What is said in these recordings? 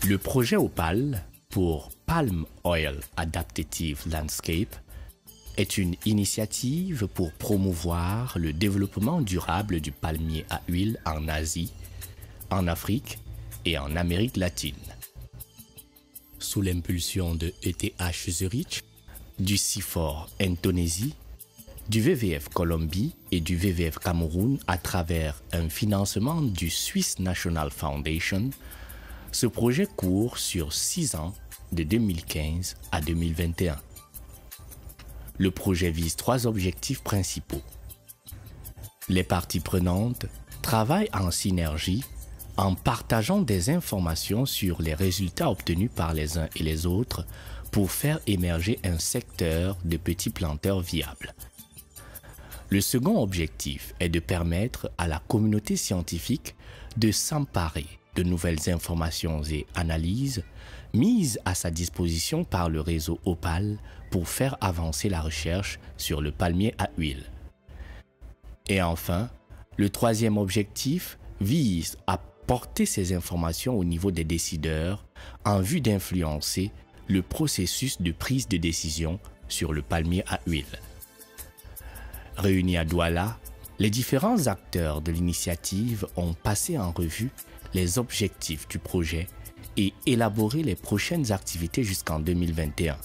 Le projet Opal pour Palm Oil Adaptive Landscape est une initiative pour promouvoir le développement durable du palmier à huile en Asie, en Afrique et en Amérique latine. Sous l'impulsion de ETH Zurich, du CIFOR Indonésie, du WWF Colombie et du WWF Cameroun à travers un financement du Swiss National Foundation, ce projet court sur 6 ans de 2015 à 2021. Le projet vise 3 objectifs principaux. Les parties prenantes travaillent en synergie en partageant des informations sur les résultats obtenus par les uns et les autres pour faire émerger un secteur de petits planteurs viables. Le second objectif est de permettre à la communauté scientifique de s'emparer de nouvelles informations et analyses mises à sa disposition par le réseau Opal pour faire avancer la recherche sur le palmier à huile. Et enfin, le troisième objectif vise à porter ces informations au niveau des décideurs en vue d'influencer le processus de prise de décision sur le palmier à huile. Réunis à Douala, les différents acteurs de l'initiative ont passé en revue les objectifs du projet et élaboré les prochaines activités jusqu'en 2021.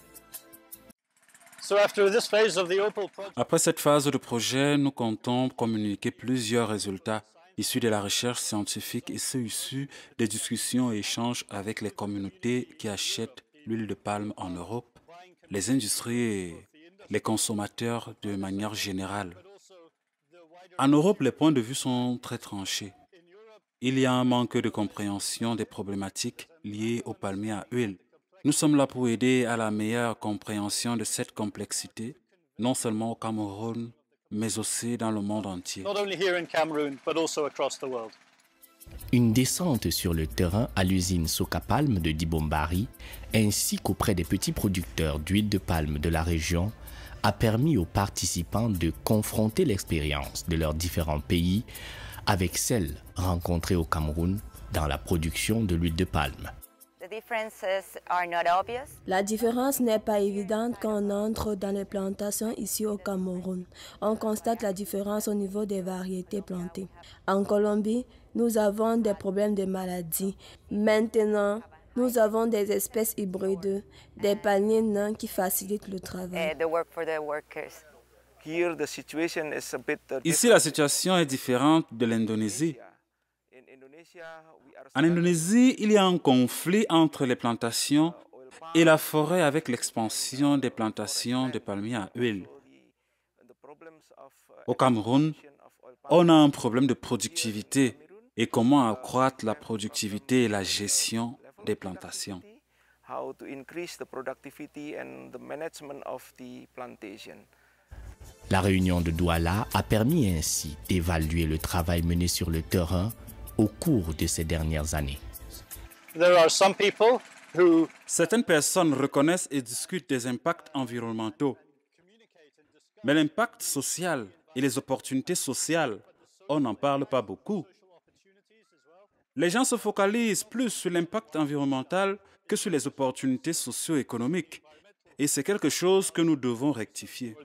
Après cette phase de projet, nous comptons communiquer plusieurs résultats issus de la recherche scientifique et ceux issus des discussions et échanges avec les communautés qui achètent l'huile de palme en Europe, les industries et les consommateurs de manière générale. En Europe, les points de vue sont très tranchés. Il y a un manque de compréhension des problématiques liées au palmier à huile. Nous sommes là pour aider à la meilleure compréhension de cette complexité, non seulement au Cameroun, mais aussi dans le monde entier. Une descente sur le terrain à l'usine Soca Palm de Dibombari, ainsi qu'auprès des petits producteurs d'huile de palme de la région, a permis aux participants de confronter l'expérience de leurs différents pays avec celle rencontrée au Cameroun dans la production de l'huile de palme. La différence n'est pas évidente quand on entre dans les plantations ici au Cameroun. On constate la différence au niveau des variétés plantées. En Colombie, nous avons des problèmes de maladies. Maintenant, nous avons des espèces hybrides, des palmiers nains qui facilitent le travail. Ici, la situation est différente de l'Indonésie. En Indonésie, il y a un conflit entre les plantations et la forêt avec l'expansion des plantations de palmiers à huile. Au Cameroun, on a un problème de productivité et comment accroître la productivité et la gestion des plantations. La réunion de Douala a permis ainsi d'évaluer le travail mené sur le terrain au cours de ces dernières années. Certaines personnes reconnaissent et discutent des impacts environnementaux, mais l'impact social et les opportunités sociales, on n'en parle pas beaucoup. Les gens se focalisent plus sur l'impact environnemental que sur les opportunités socio-économiques. Et c'est quelque chose que nous devons rectifier.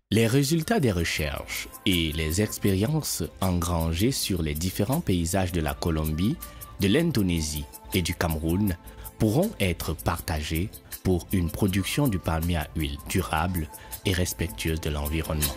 Les résultats des recherches et les expériences engrangées sur les différents paysages de la Colombie, de l'Indonésie et du Cameroun pourront être partagés pour une production du palmier à huile durable et respectueuse de l'environnement.